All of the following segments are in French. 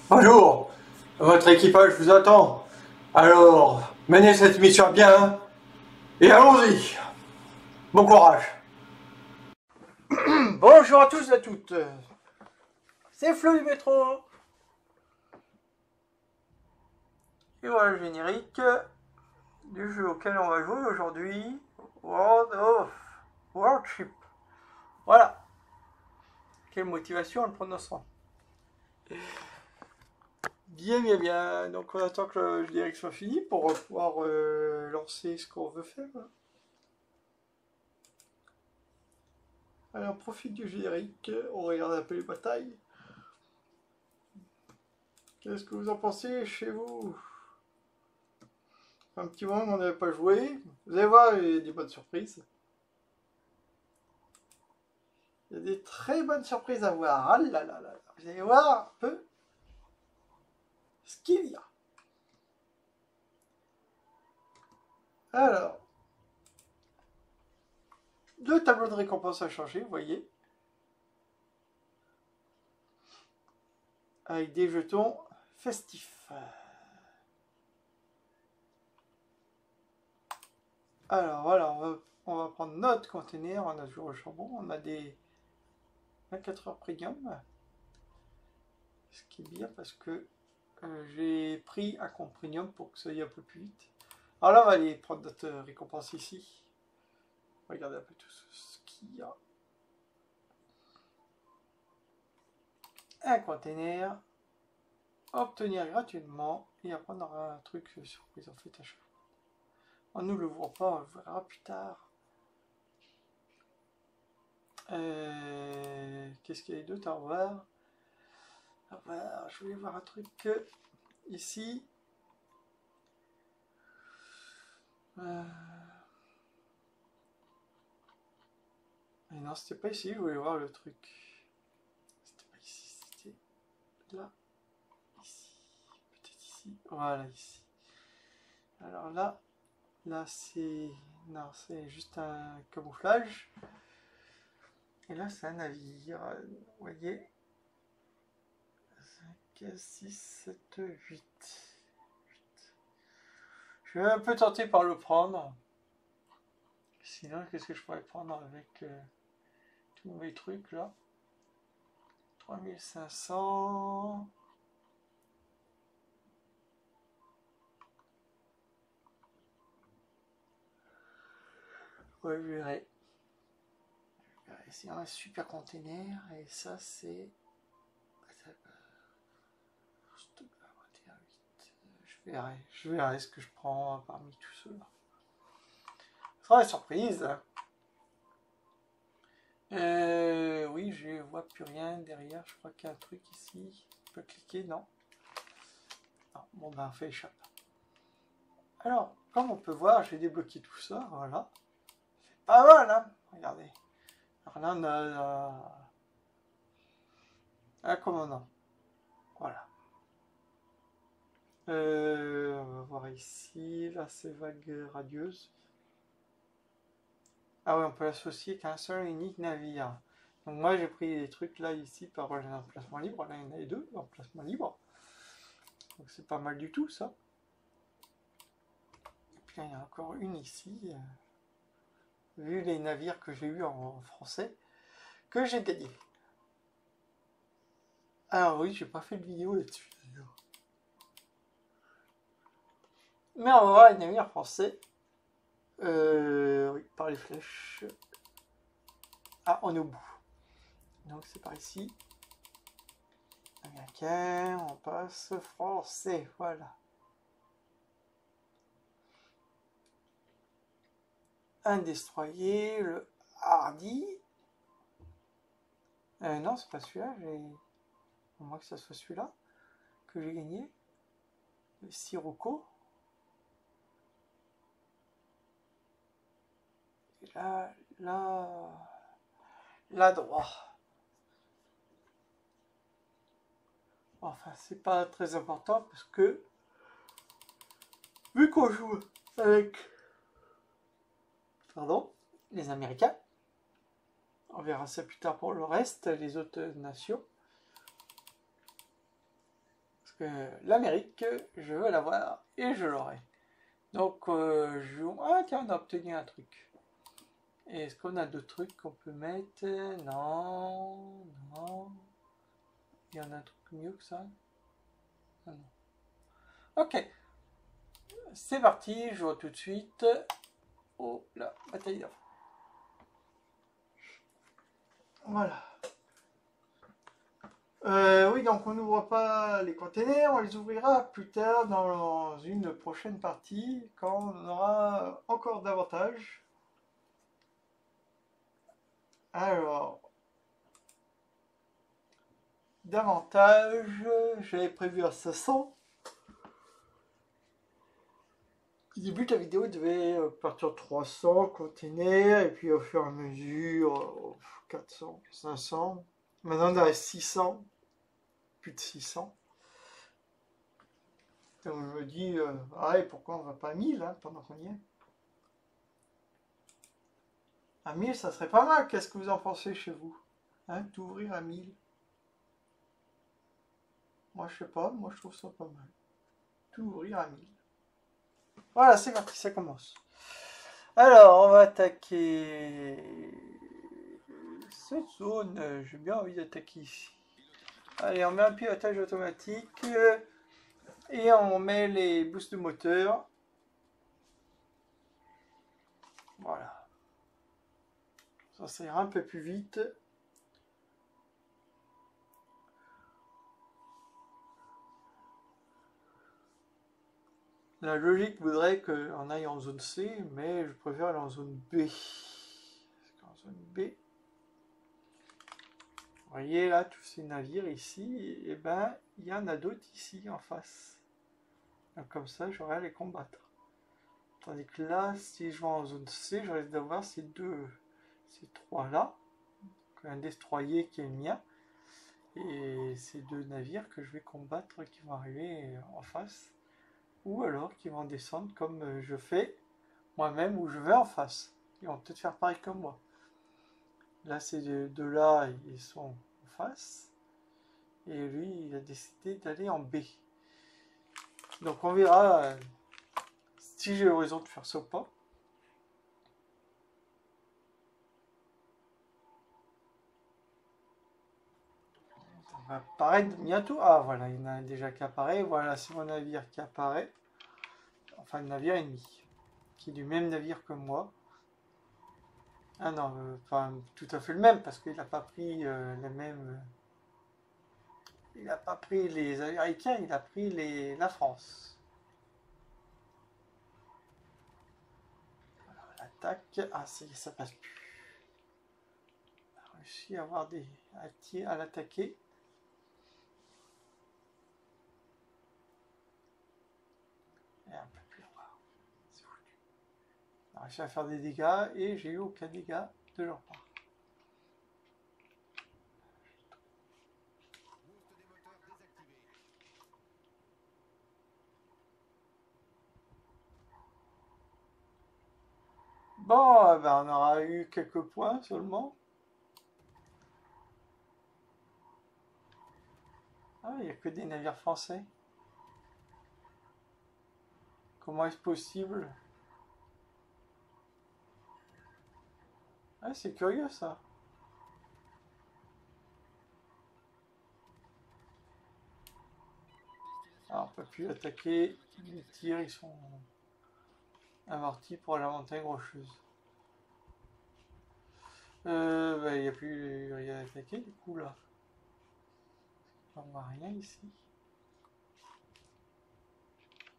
Bonjour, votre équipage vous attend. Alors, menez cette mission bien et allons-y. Bon courage. Bonjour à tous et à toutes. C'est Flo du métro. Et voilà le générique du jeu auquel on va jouer aujourd'hui. World of Warship. Voilà. Quelle motivation en le prononçant. Bien. Donc on attend que le générique soit fini pour pouvoir lancer ce qu'on veut faire. Allez, on profite du générique, on regarde un peu les batailles. Qu'est-ce que vous en pensez chez vous? Un petit moment qu'on n'avait pas joué. Vous allez voir, il y a des bonnes surprises. Il y a des très bonnes surprises à voir. Ah là là là. Vous allez voir un peu ce qu'il y a. Alors, le tableau de récompense a changé, vous voyez. Avec des jetons festifs. Alors voilà, on va prendre notre conteneur, on a toujours le charbon, on a des 24 heures premium. Ce qui est bien parce que j'ai pris un compte premium pour que ça aille un peu plus vite. Alors là, on va aller prendre notre récompense ici. Regardez un peu tout ce qu'il y a. Un container. Obtenir gratuitement. Et après, on aura un truc surprise en fait à chaque fois. On ne le voit pas, on le verra plus tard. Qu'est-ce qu'il y a d'autre à voir? Je voulais voir un truc ici. Mais non, c'était pas ici, je voulais voir le truc. C'était pas ici, c'était là, ici, peut-être ici, voilà ici. Alors là c'est... Non, c'est juste un camouflage. Et là c'est un navire, vous voyez. 5, 6, 7, 8. Je vais un peu tenter par le prendre. Sinon, qu'est-ce que je pourrais prendre avec tous mes trucs là? 3500. Ouais, je verrai. C'est un super container. Et ça, c'est. Je verrai ce que je prends parmi tout cela. Ce sera la surprise. Oui, je vois plus rien derrière. Je crois qu'il y a un truc ici. Je peux cliquer, non. Bon, ben, on fait échappe. Alors, comme on peut voir, j'ai débloqué tout ça. Voilà. C'est pas mal, hein. Regardez. Alors là, on a un commandant. Voilà. On va voir ici. Là, c'est vague radieuse. Ah oui, on peut l'associer qu'à un seul et unique navire. Donc moi, j'ai pris des trucs là, ici, par emplacement libre. Là, il y en a les deux, emplacement libre. Donc c'est pas mal du tout, ça. Et puis, il y en a encore une ici. Vu les navires que j'ai eu en français, que j'ai gagné. Alors oui, j'ai pas fait de vidéo là-dessus. Mais on va voir les navires français. Oui, par les flèches. Ah, on est au bout. Donc c'est par ici. Américain, on passe français, voilà. Un destroyer, le Hardy. Non, c'est pas celui-là, au moins que ça soit celui-là que j'ai gagné. Le Sirocco. Et là droit. Enfin, c'est pas très important parce que vu qu'on joue avec les Américains, on verra ça plus tard pour le reste, les autres nations. que l'Amérique, je veux l'avoir et je l'aurai. Donc, ah tiens, on a obtenu un truc. Est-ce qu'on a d'autres trucs qu'on peut mettre? Non, non. Il y en a un truc mieux que ça? Ah, non. Ok, c'est parti, je vois tout de suite. Oh la bataille d'avant. Voilà. Oui, donc on n'ouvre pas les containers, on les ouvrira plus tard dans une prochaine partie, quand on aura encore davantage. Alors, davantage, j'avais prévu à 500. Au début de la vidéo, il devait partir de 300 containers, et puis au fur et à mesure, 400, 500. Maintenant, il reste 600, plus de 600. Donc je me dis, ah, et pourquoi on va pas à 1000 hein, pendant qu'on y est? À 1000, ça serait pas mal. Qu'est-ce que vous en pensez chez vous? Hein, d'ouvrir à 1000? Moi, je sais pas. Moi, je trouve ça pas mal. Tout ouvrir à 1000. Voilà, c'est parti, ça commence. Alors, on va attaquer cette zone. J'ai bien envie d'attaquer ici. Allez, on met un pilotage automatique. Et on met les boosts de moteur. Voilà. Ça ira un peu plus vite. La logique voudrait qu'on aille en zone C, mais je préfère aller en zone B. Parce qu'en zone B, vous voyez là, tous ces navires ici, et ben, il y en a d'autres ici en face. Donc, comme ça, j'aurai à les combattre. Tandis que là, si je vais en zone C, je risque d'avoir ces trois là. Donc, un destroyer qui est le mien, et ces deux navires que je vais combattre qui vont arriver en face. Ou alors qui vont descendre comme je fais moi-même où je vais en face. Ils vont peut-être faire pareil comme moi. Là, ces deux-là, ils sont en face. Et lui, il a décidé d'aller en B. Donc on verra si j'ai raison de faire ça ou pas. Ça va apparaître bientôt. Ah voilà, il y en a un déjà qui apparaît. Voilà, c'est mon navire qui apparaît. Enfin, le navire ennemi. Qui est du même navire que moi. Ah non, pas tout à fait le même, parce qu'il n'a pas pris les mêmes... il n'a pas pris les Américains, il a pris la France. Alors, l'attaque... Ah, ça passe plus. On a réussi à avoir à l'attaquer. Et un peu plus loin. C'est foutu. On a réussi à faire des dégâts et j'ai eu aucun dégât de leur part. Bon, ben on aura eu quelques points seulement. Ah, il n'y a que des navires français. Comment est-ce possible? Ah, c'est curieux ça. Alors, on peut plus attaquer. Les tirs, ils sont amortis pour la montagne rocheuse. Il n'y a plus rien à attaquer du coup là. On voit rien ici.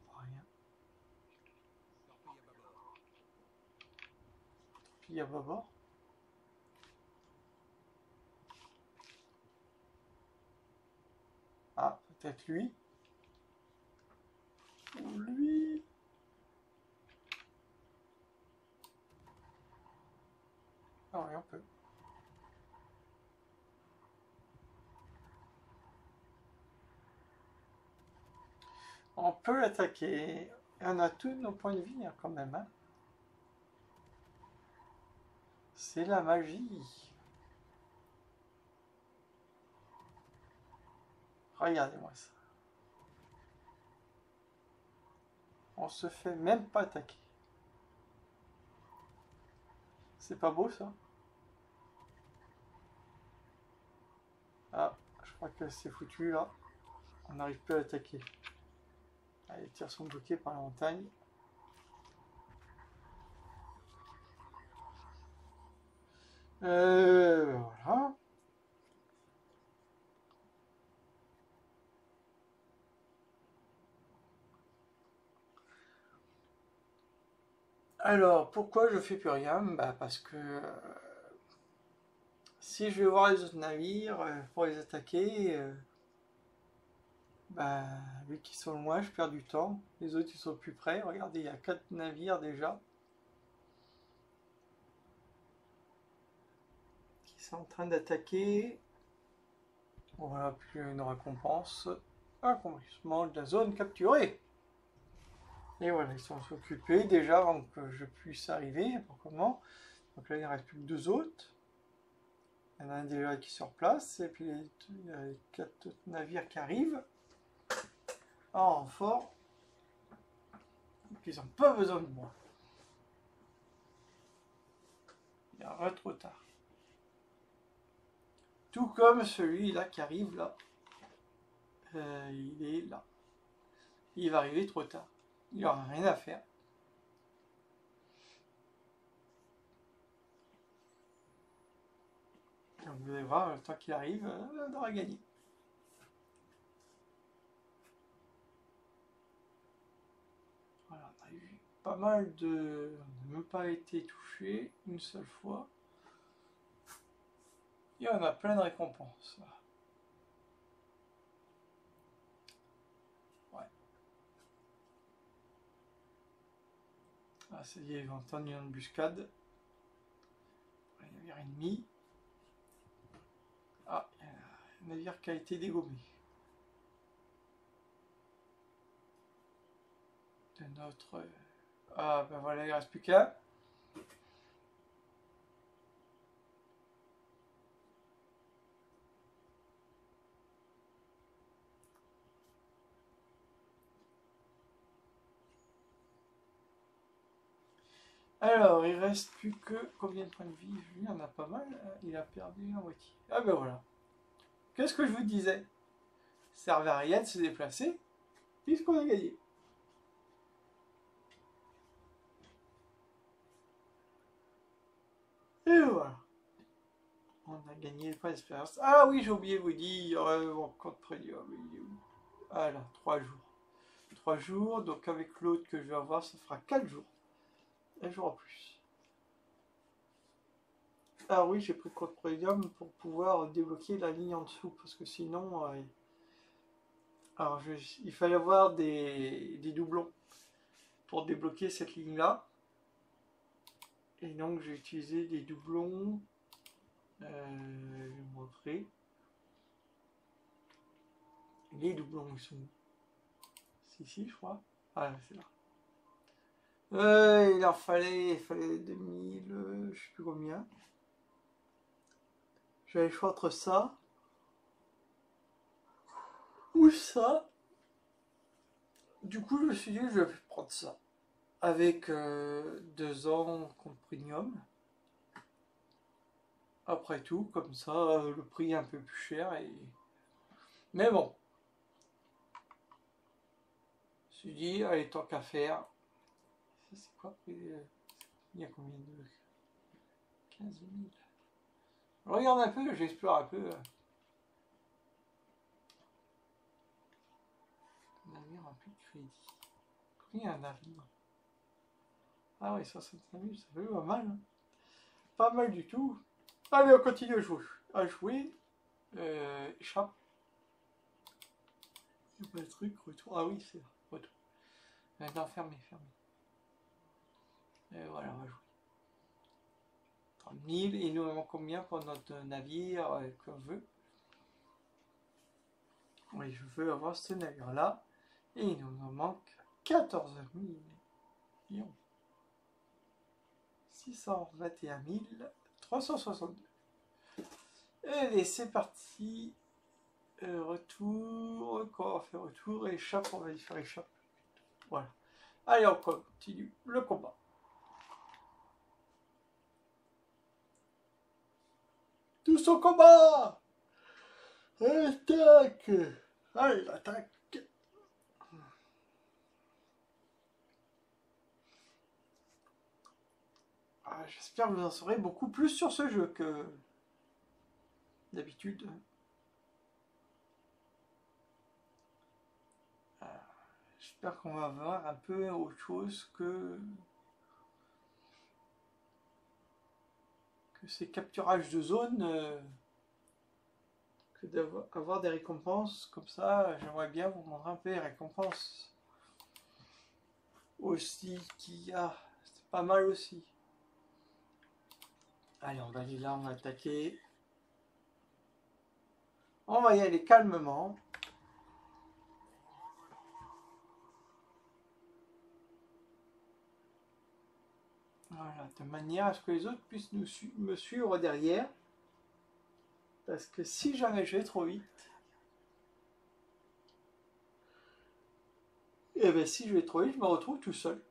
On voit rien. Puis à bâbord. Ah, peut-être lui. Ou lui. Ah oui, on peut. On peut l'attaquer. Et on a tous nos points de vie hein, quand même. Hein. C'est la magie. Regardez-moi ça. On se fait même pas attaquer. C'est pas beau ça? Ah, je crois que c'est foutu là. On n'arrive plus à l'attaquer. Ah, les tirs sont bloqués par la montagne. Voilà. Alors, pourquoi je fais plus rien? Bah, parce que si je vais voir les autres navires pour les attaquer, bah, vu qu'ils sont loin, je perds du temps. Les autres, ils sont plus près. Regardez, il y a 4 navires déjà qui sont en train d'attaquer. Voilà, plus une récompense. Accomplissement de la zone capturée. Et voilà, ils sont occupés déjà avant que je puisse arriver. Comment? Donc là, il ne reste plus que 2 autres. Il y en a un déjà qui est sur place. Et puis il y a 4 navires qui arrivent en renfort. Ils n'ont pas besoin de moi. Il y a trop tard. Tout comme celui-là qui arrive là. Il est là. Il va arriver trop tard. Il n'aura rien à faire. Donc vous allez voir, le temps qu'il arrive, on aura gagné. Voilà, on a eu pas mal de... On n'a même pas été touché une seule fois. Et on a plein de récompenses. Ouais. Ah, ça y est, ils vont entendre une embuscade. Un navire ennemi. Ah, il y a un navire qui a été dégommé. De notre... Ah, ben voilà, il ne reste plus qu'un. Alors, il reste plus que combien de points de vie? Lui, il en a pas mal. Il a perdu la moitié. Ah ben voilà. Qu'est-ce que je vous disais? Ça servait à rien de se déplacer, puisqu'on a gagné. Et voilà. On a gagné le point d'expérience. Ah oui, j'ai oublié de vous dire, mon compte premium, il est où? Ah là, 3 jours. 3 jours, donc avec l'autre que je vais avoir, ça fera 4 jours. Un jour en plus. Ah oui, j'ai pris le compte premium pour pouvoir débloquer la ligne en dessous, parce que sinon... alors, il fallait avoir des doublons pour débloquer cette ligne-là. Et donc, j'ai utilisé des doublons. Je vais vous montrer. Les doublons, ils sont où? C'est ici, je crois. Ah, c'est là. Il fallait 2000, je sais plus combien. J'avais le choix entre ça ou ça. Du coup, je me suis dit, je vais prendre ça. Avec 2 ans compte premium. Après tout, comme ça, le prix est un peu plus cher. Mais bon. Je me suis dit, allez, tant qu'à faire. Ça, c'est quoi? Il y a combien de... 15 000. Je regarde un peu, j'explore un peu. Navire un peu de crédit. Combien il y a un navire? Ah oui, 65 000, ça fait pas mal. Hein. Pas mal du tout. Allez, on continue à jouer. Échappe. Il n'y a pas de truc, retour. Ah oui, c'est retour. Maintenant, fermé. Et voilà, on va jouer. 30 000, et nous avons combien pour notre navire qu'on veut? Oui, je veux avoir ce navire-là. Et il nous en manque 14 millions. 621 362. Allez, c'est parti. Retour. Quand on fait retour, échappe, on va y faire échappe. Voilà. Allez, on continue le combat. Tous au combat! Attaque! Allez, attaque! Ah, j'espère que vous en saurez beaucoup plus sur ce jeu que d'habitude. J'espère qu'on va voir un peu autre chose que ces capturages de zone, que d'avoir des récompenses comme ça. J'aimerais bien vous montrer un peu les récompenses aussi qu'il y a. C'est pas mal aussi. Allez, on va aller là, on va attaquer. On va y aller calmement. Voilà, de manière à ce que les autres puissent me suivre derrière. Parce que si jamais je vais trop vite, et bien si je vais trop vite, je me retrouve tout seul.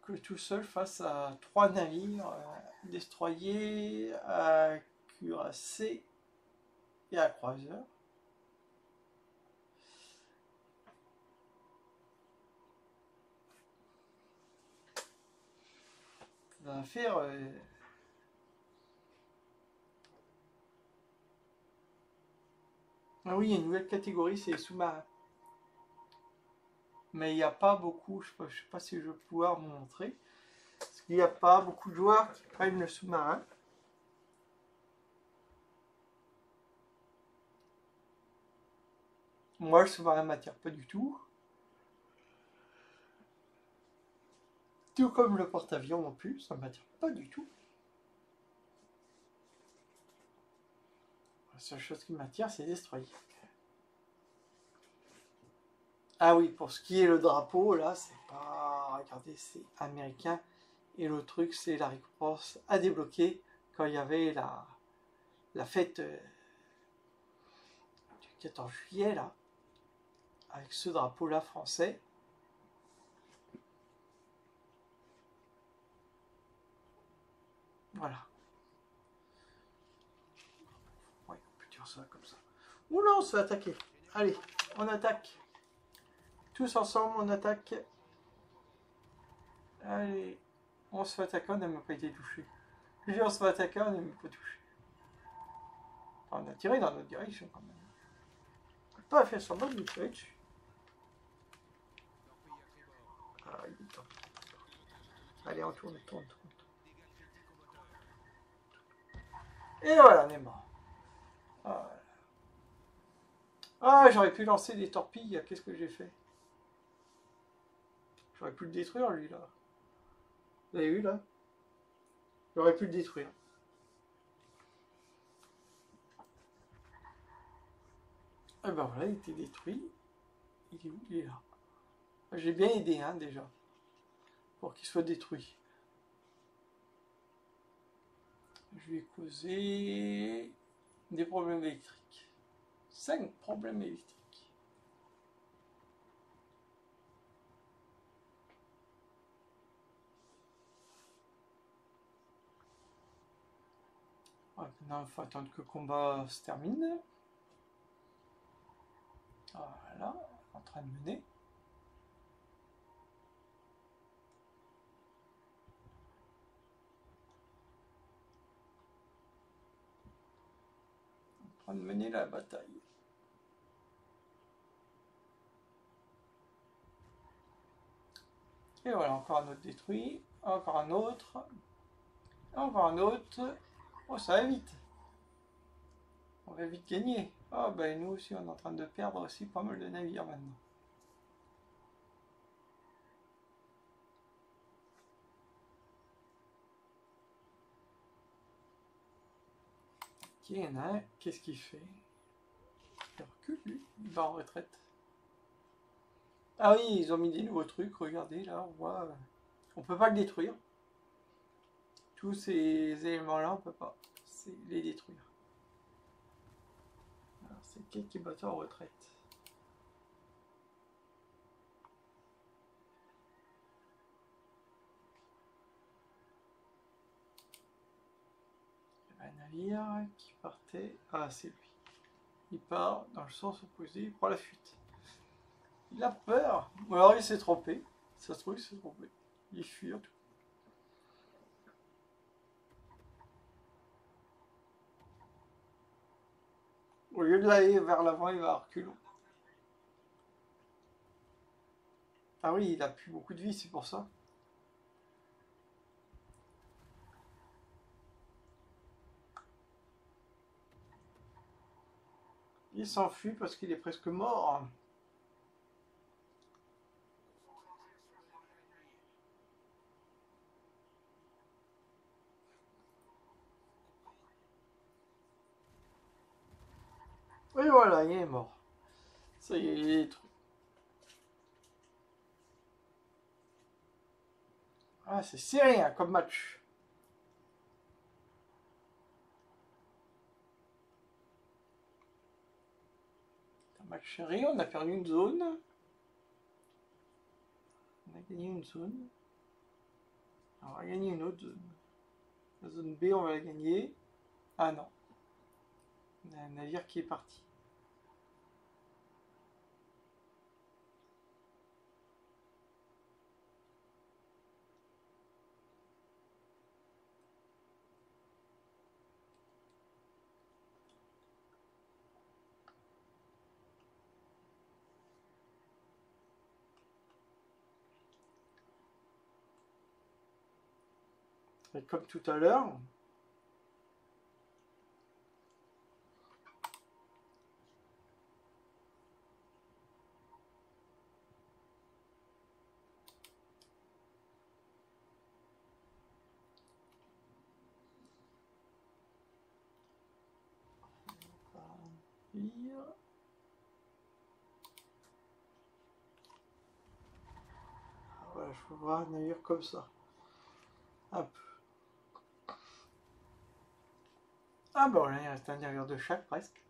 Donc tout seul face à 3 navires destroyers, à cuirassés et à croiseurs. Ça va faire... Ah oui, il y a une nouvelle catégorie, c'est les sous-marins. Mais il n'y a pas beaucoup, je ne sais pas si je vais pouvoir vous montrer. Parce qu'il n'y a pas beaucoup de joueurs qui prennent le sous-marin. Moi, le sous-marin ne m'attire pas du tout. Tout comme le porte-avions non plus, ça ne m'attire pas du tout. La seule chose qui m'attire, c'est les destroyers. Ah oui, pour ce qui est le drapeau, là, c'est pas... Regardez, c'est américain. Et le truc, c'est la récompense à débloquer quand il y avait la fête du 14 juillet, là. Avec ce drapeau-là français. Voilà. Ouais, on peut dire ça comme ça. Oula, on se fait attaquer. Allez, on attaque. Tous ensemble, on attaque. Allez, on se fait attaquer, on n'a même pas été touché. Puis on se fait attaquer, on n'a même pas touché. Enfin, on a tiré dans notre direction quand même. On peut pas faire semblant de nous tirer dessus. Ah, il est temps. Allez, on tourne, tourne, tourne. Et voilà, on est mort. Ah, j'aurais pu lancer des torpilles. Qu'est-ce que j'ai fait? J'aurais pu le détruire, lui, là. Vous avez vu, là? J'aurais pu le détruire. Et ben voilà, il était détruit. Il est où? Il est là. J'ai bien aidé, hein, déjà. Pour qu'il soit détruit. Je lui ai causé des problèmes électriques. 5 problèmes électriques. Ouais, maintenant, il faut attendre que le combat se termine. Voilà, en train de mener. En train de mener la bataille. Et voilà, encore un autre détruit. Encore un autre. Encore un autre. Oh, ça va vite. On va vite gagner. Ah, ben nous aussi, on est en train de perdre aussi pas mal de navires maintenant. Ok, il y en a un. Qu'est-ce qu'il fait? Il recule, lui. Il va en retraite. Ah oui, ils ont mis des nouveaux trucs. Regardez, là, on voit. On peut pas le détruire. Tous ces éléments-là, on peut pas les détruire. Alors, c'est qui est battu en retraite? navire qui partait. Ah, c'est lui. Il part dans le sens opposé, il prend la fuite. Il a peur. Ou alors il s'est trompé. Ça se trouve, il s'est trompé. Il fuit en tout. Au lieu de l'aller vers l'avant, il va à reculons. Ah oui, il a plus beaucoup de vie, c'est pour ça. Il s'enfuit parce qu'il est presque mort. Et voilà, il est mort. Ça y est, il est détruit. Ah, c'est serré hein, comme match. Un match serré, on a perdu une zone. On a gagné une zone. On va gagner une autre zone. La zone B, on va la gagner. Ah non. On a un navire qui est parti. Et comme tout à l'heure, voilà, je peux voir un navire comme ça. Hop. Ah bon, là il reste un navire de chaque presque.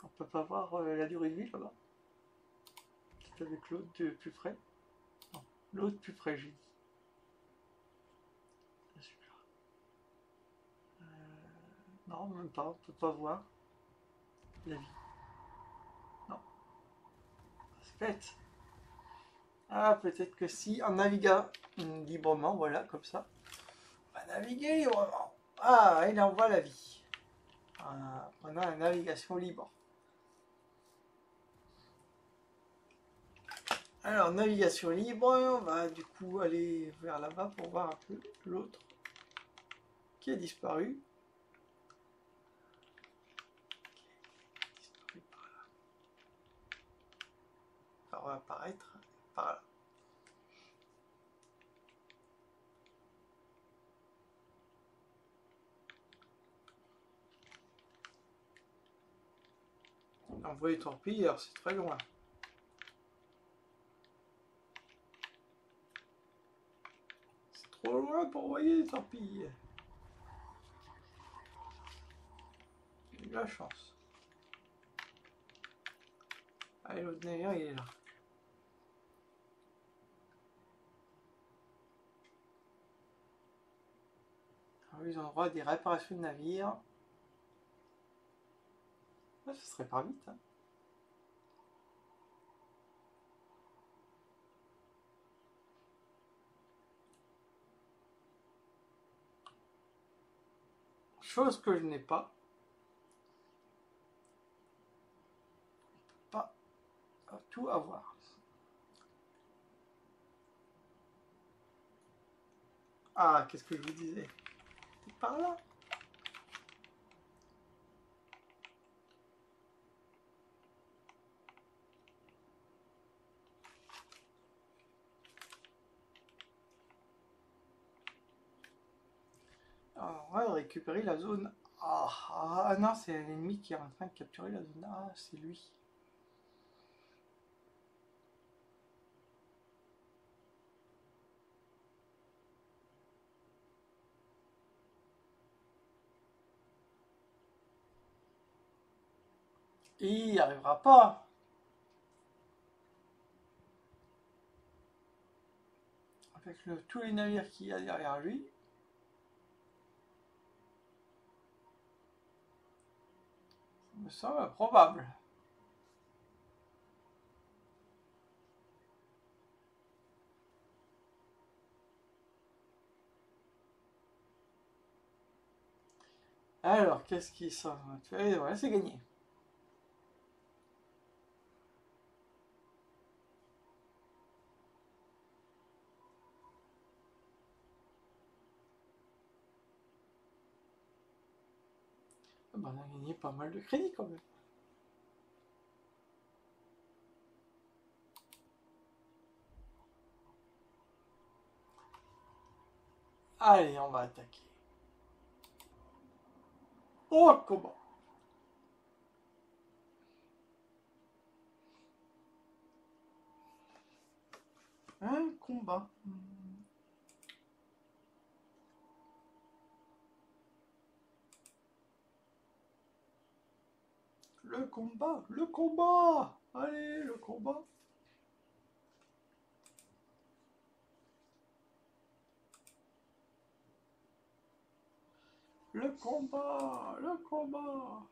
On peut pas voir la durée de vie là-bas. C'est avec l'autre de plus près. Non, l'autre plus près, j'ai dit. Super. Non, même pas, on peut pas voir la vie. Non, c'est bête. Ah, peut-être que si on navigua librement, voilà, comme ça. On va naviguer librement. Ah, il envoie la vie. On a la navigation libre. Alors, navigation libre, on va du coup aller vers là-bas pour voir un peu l'autre qui a disparu. Ça va apparaître par là. Envoyer torpilleurs, c'est très loin. C'est trop loin pour envoyer des torpilles. J'ai eu de la chance. Allez, l'autre navire, il est là. Alors, ils ont droit à des réparations de navires. Ah, ça serait pas vite, hein. Chose que je n'ai pas. Pas tout avoir. Ah, qu'est-ce que je vous disais? C'est par là. Alors, on va récupérer la zone A. Ah non, c'est l'ennemi qui est en train de capturer la zone A, c'est lui. Et il n'y arrivera pas. avec tous les navires qu'il y a derrière lui. Ça me semble probable. Alors, qu'est-ce qui sort? Voilà, c'est gagné. Ben, on a gagné pas mal de crédits quand même. Allez, on va attaquer. Oh, comment? Un combat. Le combat, le combat. Allez, le combat. Le combat, le combat.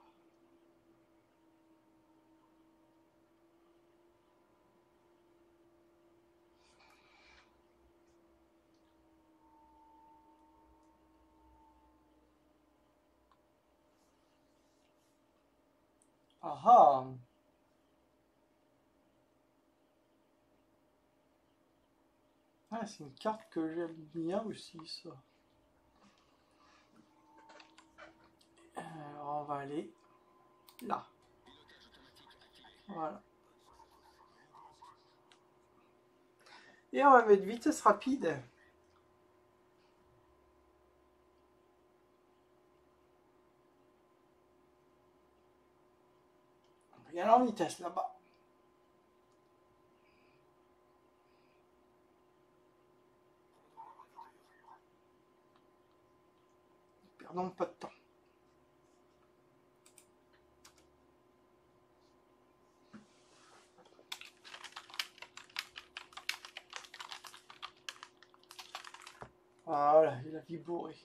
Ah ah. Ah, c'est une carte que j'aime bien aussi, ça. On va aller là. Voilà. Et on va mettre vitesse rapide. On va y aller en vitesse là-bas. Perdons pas de temps. Voilà, il a vie bourrée.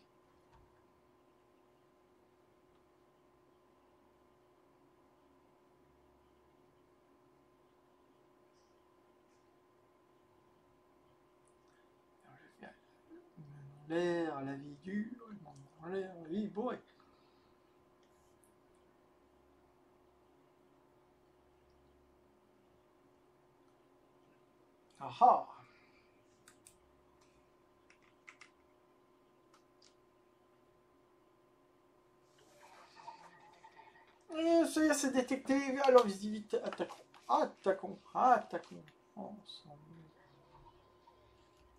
L'air, la vie dure, l'air, la vie bourrée. Ah ah. Ça y est, c'est détecté. Alors, vite, attaquons. Attaquons. Attaquons. Ensemble.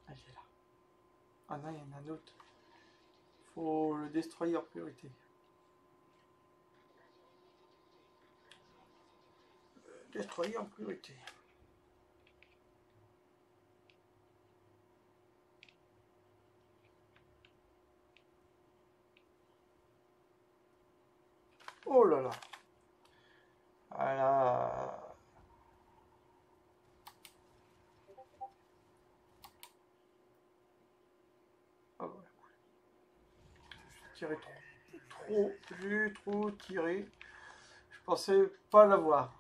Ah, il est là. Ah non, il y en a un autre. Faut le destroyer en priorité. Destroyer en priorité. Oh là là. Voilà. Ah ouais. J'ai tiré trop. J'ai trop tiré. Je pensais pas l'avoir.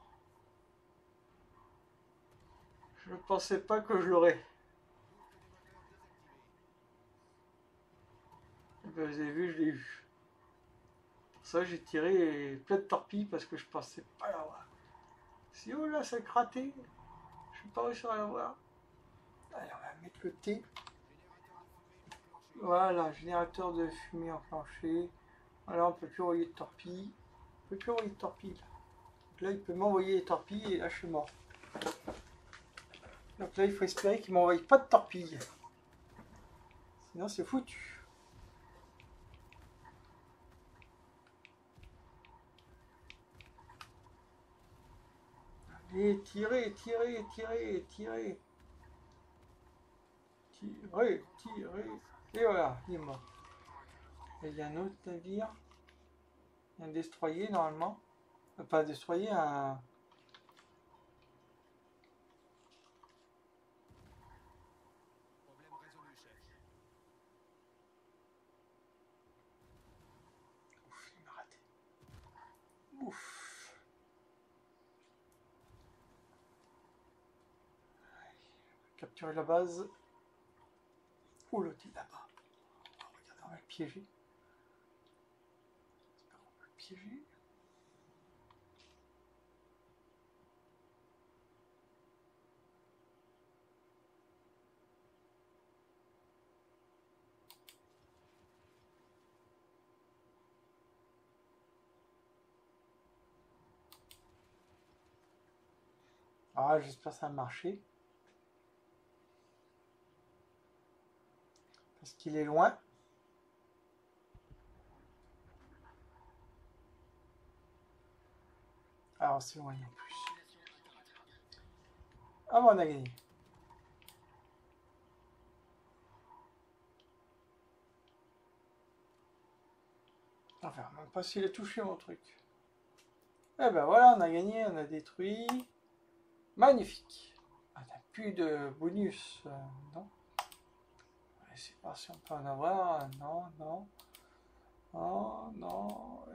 Je pensais pas que je l'aurais. Vous avez vu, je l'ai eu. Pour ça, j'ai tiré plein de torpilles parce que je pensais pas l'avoir. Si oh là, ça a gratté. Je suis pas réussi à l'avoir. Allez, on va mettre le T. Voilà, générateur de fumée enclenché. Voilà, on peut plus envoyer de torpilles. On peut plus envoyer de torpilles. Donc là, il peut m'envoyer des torpilles et là, je suis mort. Donc là, il faut espérer qu'il m'envoie pas de torpilles. Sinon, c'est foutu. Allez, tirez, tirez, tirez, tirez. Tirez, tirez. Et voilà, il est mort. Et il y a un autre navire. Il y a un destroyer, normalement. Pas un destroyer, un... capturer la base. Ouh, l'autre est là-bas. Regardez, on va le piéger. J'espère qu'on va le piéger. Ah, j'espère que ça va marcher. Parce qu'il est loin. Alors, c'est loin en plus. Ah bon, on a gagné. Enfin, même pas s'il a touché mon truc. Eh ben voilà, on a gagné, on a détruit. Magnifique. On n'a plus de bonus, non. On va essayer de voir si on peut en avoir. Non, non. Oh, non,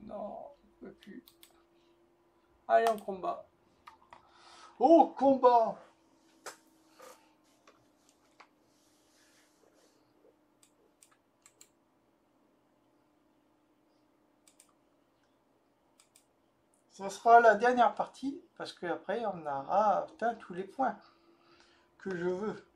non, on peut plus. Allez, en combat. Oh, combat! Ça sera la dernière partie, parce qu'après, on aura atteint tous les points que je veux.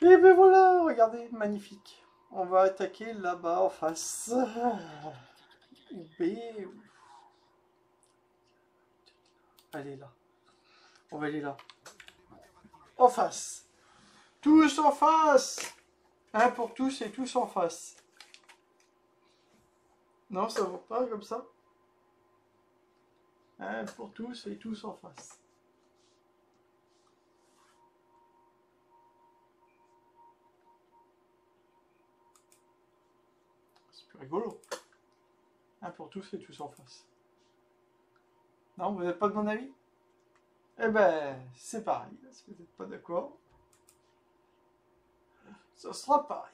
Et ben voilà, regardez, magnifique. On va attaquer là-bas en face. B. Allez là. On va aller là. En face. Tous en face. Un pour tous et tous en face. Non, ça va pas comme ça. Un pour tous et tous en face. C'est plus rigolo. Un pour tous et tous en face. Non, vous n'êtes pas de mon avis? Eh ben, c'est pareil. Si vous n'êtes pas d'accord, ça sera pareil.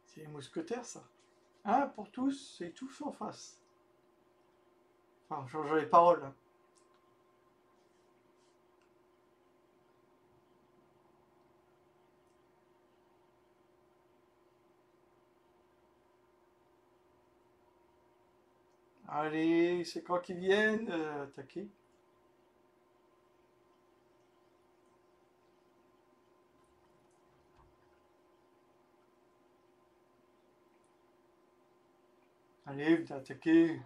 C'est les mousquetaires, ça. Un pour tous et tous en face. Enfin, on change les paroles. Hein. Allez, c'est quand qu'ils viennent attaquer. Allez, venez attaquer.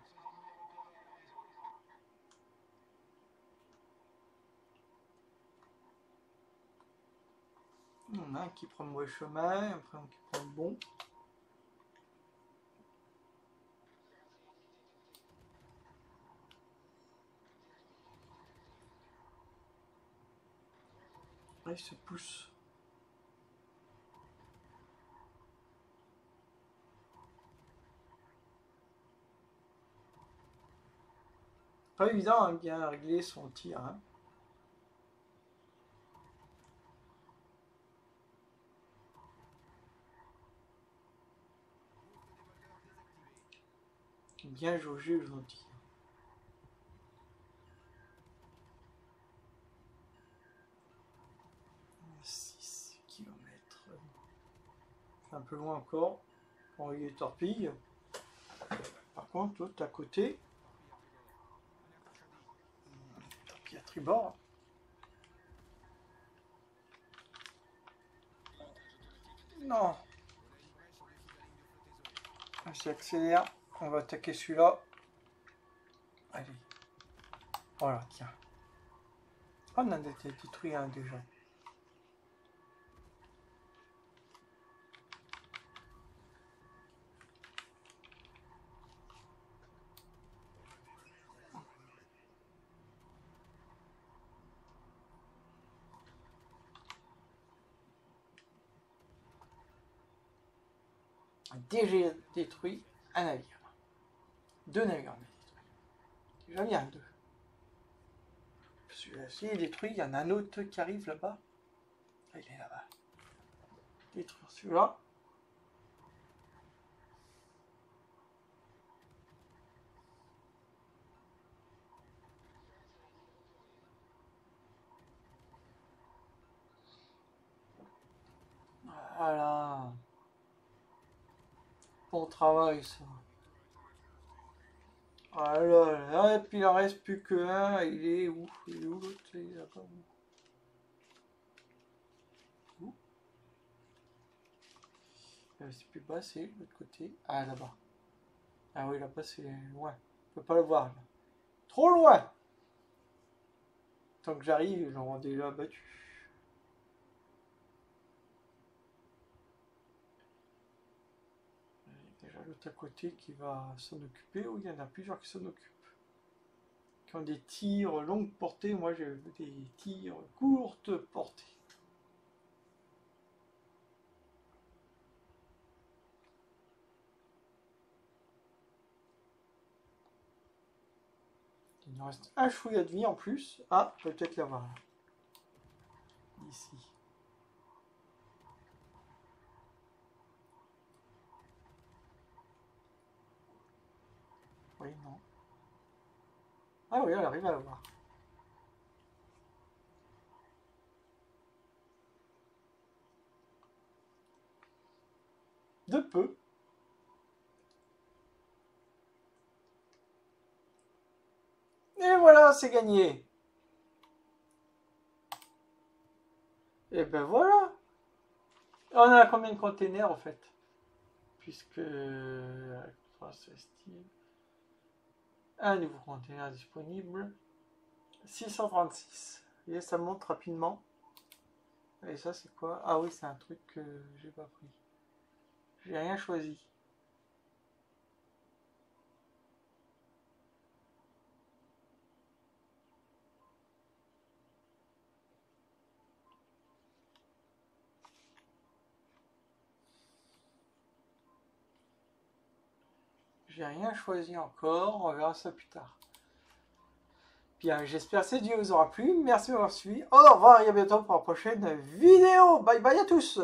Il y en a un qui prend le mauvais chemin, après un qui prend le bon. Là, il se pousse. Pas évident à bien régler son tir. Hein. Bien jaugé le tir. 6 kilomètres. C'est un peu loin encore. Pour envoyer les torpilles. Par contre, l'autre à côté. Torpille à tribord. Non. On s'accélère. On va attaquer celui-là. Allez. Voilà, tiens. Oh, on a détruit un déjà. déjà détruit un navire. 2 navires on a détruit. Déjà bien 2. Celui-là aussi est détruit, il y en a un autre qui arrive là-bas. Ah, il est là-bas. Détruire celui-là. Voilà. Bon travail ça. Voilà, et puis il en reste plus qu'un. Il est où? Il est où l'autre? Il est là-bas. Où? C'est plus bas, c'est l'autre côté. Ah là-bas. Ah oui, là-bas c'est loin. Je peux pas le voir là. Trop loin! Tant que j'arrive, ils l'auront déjà battu. Il y a déjà l'autre à côté qui va s'en occuper, ou il y en a plusieurs qui s'en occupent. Qui ont des tirs longue portée, moi j'ai des tirs courte portée. Il nous reste un chouïa de vie en plus. Ah, je vais peut-être l'avoir là. Ici. Oui, non. Ah oui, elle arrive à l'avoir. De peu. Et voilà, c'est gagné. Et ben voilà. On a combien de containers en fait? Puisque... un nouveau container disponible. 636. Et ça monte rapidement. Et ça c'est quoi? Ah oui, c'est un truc que j'ai pas pris. J'ai rien choisi. J'ai rien choisi encore, on verra ça plus tard. Bien, j'espère que cette vidéo vous aura plu. Merci d'avoir suivi. Au revoir et à bientôt pour la prochaine vidéo. Bye bye à tous.